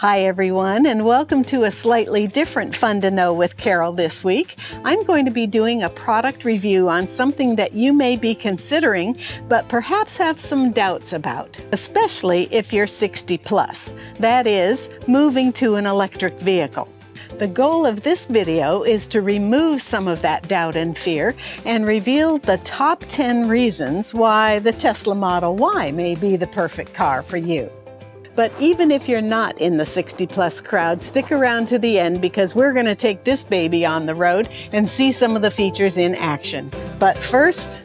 Hi everyone, and welcome to a slightly different Fun to Know with Carol this week. I'm going to be doing a product review on something that you may be considering, but perhaps have some doubts about, especially if you're 60 plus. That is, moving to an electric vehicle. The goal of this video is to remove some of that doubt and fear and reveal the top 10 reasons why the Tesla Model Y may be the perfect car for you. But even if you're not in the 60 plus crowd, stick around to the end because we're going to take this baby on the road and see some of the features in action. But first,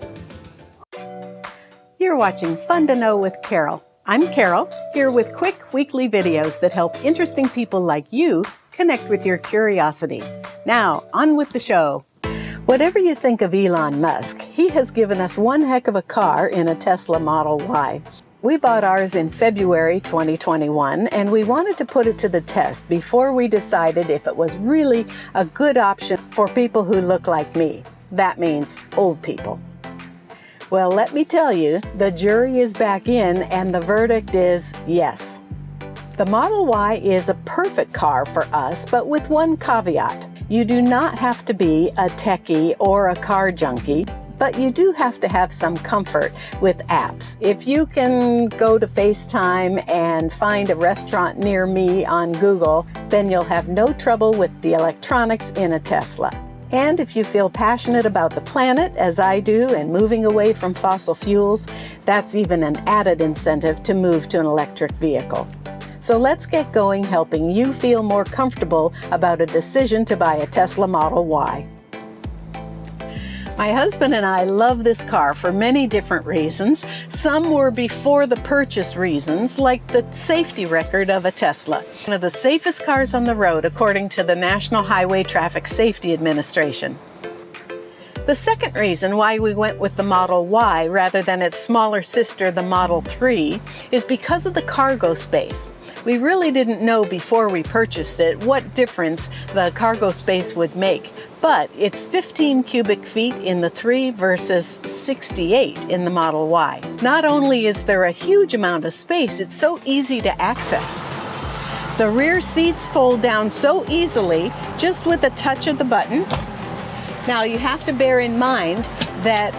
you're watching Fun to Know with Carol. I'm Carol, here with quick weekly videos that help interesting people like you connect with your curiosity. Now, on with the show. Whatever you think of Elon Musk, he has given us one heck of a car in a Tesla Model Y. We bought ours in February 2021, and we wanted to put it to the test before we decided if it was really a good option for people who look like me. That means old people. Well, let me tell you, the jury is back in, and the verdict is yes. The Model Y is a perfect car for us, but with one caveat. You do not have to be a techie or a car junkie, but you do have to have some comfort with apps. If you can go to FaceTime and find a restaurant near me on Google, then you'll have no trouble with the electronics in a Tesla. And if you feel passionate about the planet, as I do, and moving away from fossil fuels, that's even an added incentive to move to an electric vehicle. So let's get going helping you feel more comfortable about a decision to buy a Tesla Model Y. My husband and I love this car for many different reasons. Some were before the purchase reasons, like the safety record of a Tesla. One of the safest cars on the road, according to the National Highway Traffic Safety Administration. The second reason why we went with the Model Y rather than its smaller sister, the Model 3, is because of the cargo space. We really didn't know before we purchased it what difference the cargo space would make, but it's 15 cubic feet in the 3 versus 68 in the Model Y. Not only is there a huge amount of space, it's so easy to access. The rear seats fold down so easily just with a touch of the button. Now you have to bear in mind that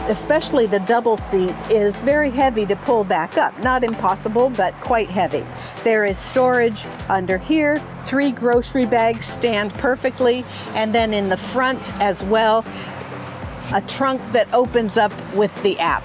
especially the double seat is very heavy to pull back up. Not impossible, but quite heavy. There is storage under here. 3 grocery bags stand perfectly. And then in the front as well, a trunk that opens up with the app.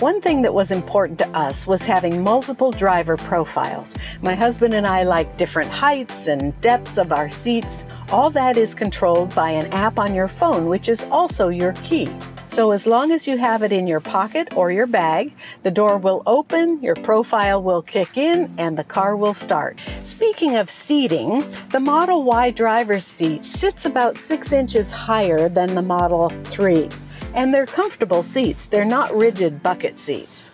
One thing that was important to us was having multiple driver profiles. My husband and I like different heights and depths of our seats. All that is controlled by an app on your phone, which is also your key. So as long as you have it in your pocket or your bag, the door will open, your profile will kick in, and the car will start. Speaking of seating, the Model Y driver's seat sits about 6 inches higher than the Model 3. And they're comfortable seats. They're not rigid bucket seats.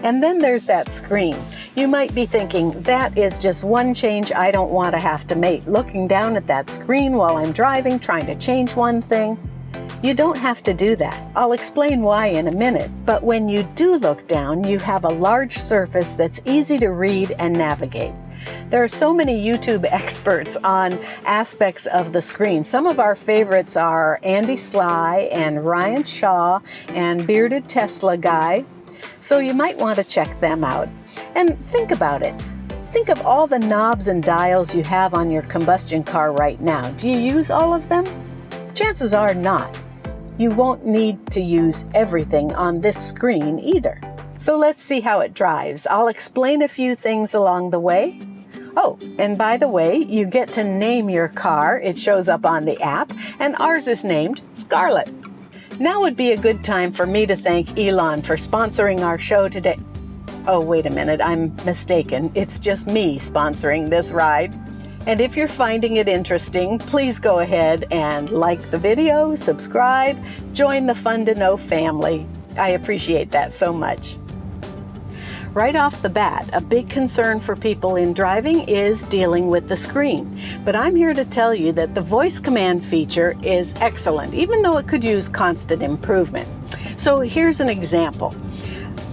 And then there's that screen. You might be thinking, that is just one change I don't want to have to make. Looking down at that screen while I'm driving, trying to change one thing. You don't have to do that. I'll explain why in a minute. But when you do look down, you have a large surface that's easy to read and navigate. There are so many YouTube experts on aspects of the screen. Some of our favorites are Andy Sly and Ryan Shaw and Bearded Tesla Guy. So you might want to check them out. And think about it. Think of all the knobs and dials you have on your combustion car right now. Do you use all of them? Chances are not. You won't need to use everything on this screen either. So let's see how it drives. I'll explain a few things along the way. Oh, and by the way, you get to name your car. It shows up on the app, and ours is named Scarlett. Now would be a good time for me to thank Elon for sponsoring our show today. Oh, wait a minute, I'm mistaken. It's just me sponsoring this ride. And if you're finding it interesting, please go ahead and like the video, subscribe, join the Fun to Know family. I appreciate that so much. Right off the bat, a big concern for people in driving is dealing with the screen. But I'm here to tell you that the voice command feature is excellent, even though it could use constant improvement. So here's an example.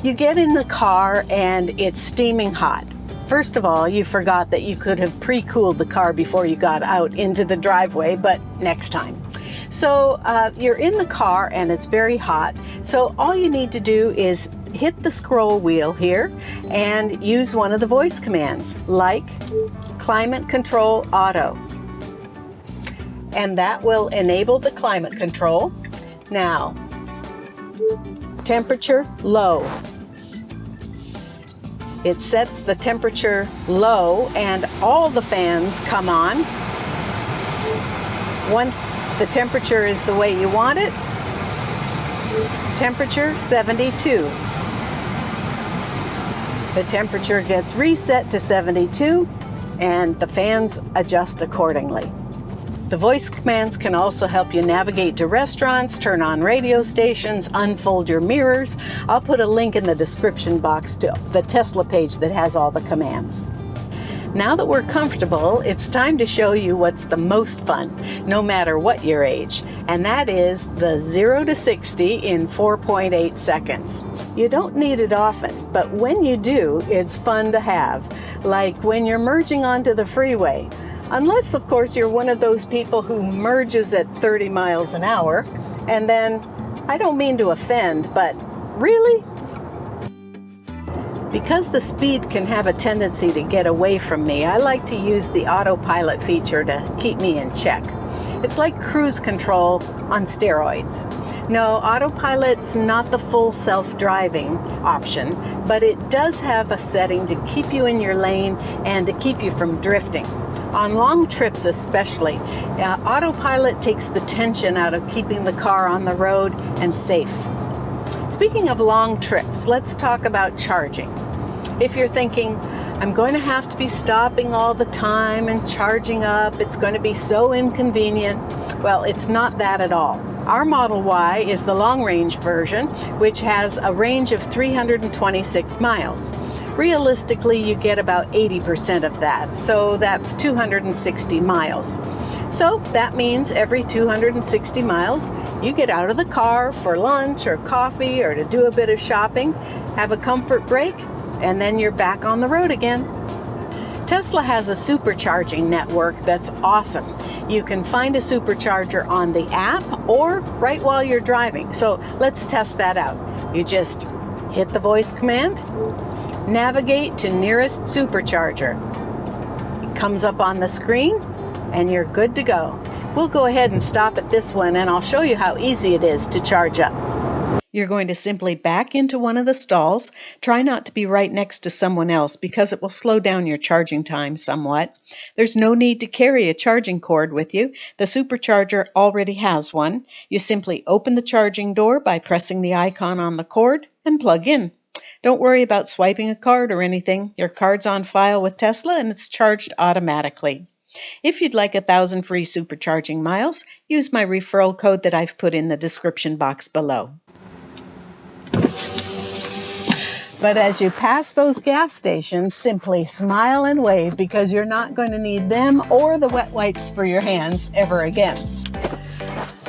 You get in the car and it's steaming hot. First of all, you forgot that you could have pre-cooled the car before you got out into the driveway, but next time. So you're in the car and it's very hot. So all you need to do is hit the scroll wheel here and use one of the voice commands like Climate Control Auto. And that will enable the climate control. Now, temperature low. It sets the temperature low and all the fans come on. Once the temperature is the way you want it, temperature 72. The temperature gets reset to 72 and the fans adjust accordingly. The voice commands can also help you navigate to restaurants, turn on radio stations, unfold your mirrors. I'll put a link in the description box to the Tesla page that has all the commands. Now that we're comfortable, it's time to show you what's the most fun, no matter what your age, and that is the 0 to 60 in 4.8 seconds. You don't need it often, but when you do, it's fun to have, like when you're merging onto the freeway. Unless, of course, you're one of those people who merges at 30 miles an hour, and then, I don't mean to offend, but really? Because the speed can have a tendency to get away from me, I like to use the Autopilot feature to keep me in check. It's like cruise control on steroids. No, Autopilot's not the full self-driving option, but it does have a setting to keep you in your lane and to keep you from drifting. On long trips especially, Autopilot takes the tension out of keeping the car on the road and safe. Speaking of long trips, let's talk about charging. If you're thinking, I'm going to have to be stopping all the time and charging up, it's going to be so inconvenient. Well, it's not that at all. Our Model Y is the long-range version, which has a range of 326 miles. Realistically, you get about 80% of that, so that's 260 miles. So that means every 260 miles, you get out of the car for lunch or coffee or to do a bit of shopping, have a comfort break, and then you're back on the road again. Tesla has a supercharging network that's awesome. You can find a supercharger on the app or right while you're driving. So let's test that out. You just hit the voice command, navigate to nearest supercharger. It comes up on the screen and you're good to go. We'll go ahead and stop at this one and I'll show you how easy it is to charge up. You're going to simply back into one of the stalls. Try not to be right next to someone else because it will slow down your charging time somewhat. There's no need to carry a charging cord with you. The supercharger already has one. You simply open the charging door by pressing the icon on the cord and plug in. Don't worry about swiping a card or anything. Your card's on file with Tesla and it's charged automatically. If you'd like 1,000 free supercharging miles, use my referral code that I've put in the description box below. But as you pass those gas stations, simply smile and wave because you're not going to need them or the wet wipes for your hands ever again.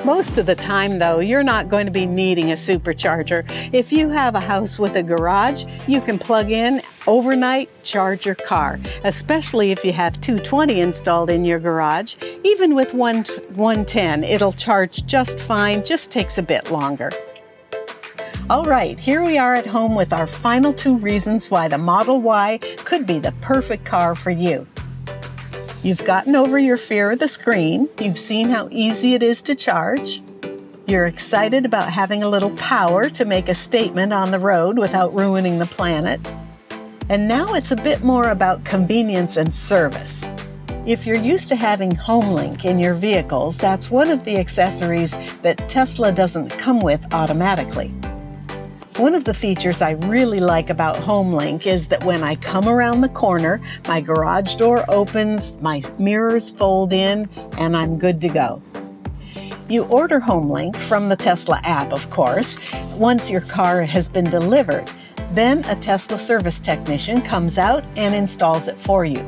Most of the time, though, you're not going to be needing a supercharger. If you have a house with a garage, you can plug in overnight, charge your car, especially if you have 220 installed in your garage. Even with 110, it'll charge just fine, just takes a bit longer. All right, here we are at home with our final 2 reasons why the Model Y could be the perfect car for you. You've gotten over your fear of the screen. You've seen how easy it is to charge. You're excited about having a little power to make a statement on the road without ruining the planet. And now it's a bit more about convenience and service. If you're used to having Homelink in your vehicles, that's one of the accessories that Tesla doesn't come with automatically. One of the features I really like about Homelink is that when I come around the corner, my garage door opens, my mirrors fold in, and I'm good to go. You order Homelink from the Tesla app, of course, once your car has been delivered. Then a Tesla service technician comes out and installs it for you.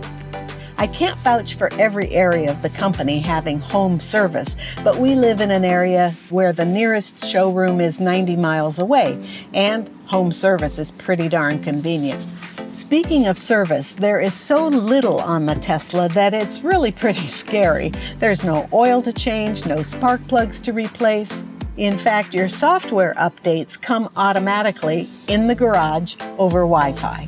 I can't vouch for every area of the company having home service, but we live in an area where the nearest showroom is 90 miles away, and home service is pretty darn convenient. Speaking of service, there is so little on the Tesla that it's really pretty scary. There's no oil to change, no spark plugs to replace. In fact, your software updates come automatically in the garage over Wi-Fi.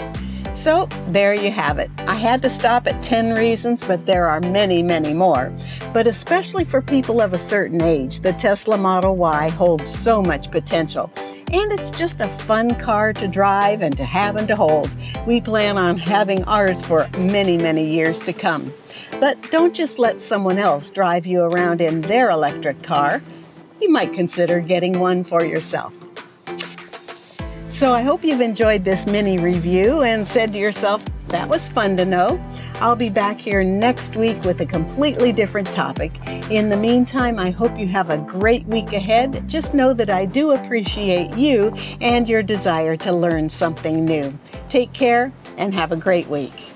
So there you have it. I had to stop at 10 reasons, but there are many, many more. But especially for people of a certain age, the Tesla Model Y holds so much potential. And it's just a fun car to drive and to have and to hold. We plan on having ours for many, many years to come. But don't just let someone else drive you around in their electric car. You might consider getting one for yourself. So I hope you've enjoyed this mini review and said to yourself, that was fun to know. I'll be back here next week with a completely different topic. In the meantime, I hope you have a great week ahead. Just know that I do appreciate you and your desire to learn something new. Take care and have a great week.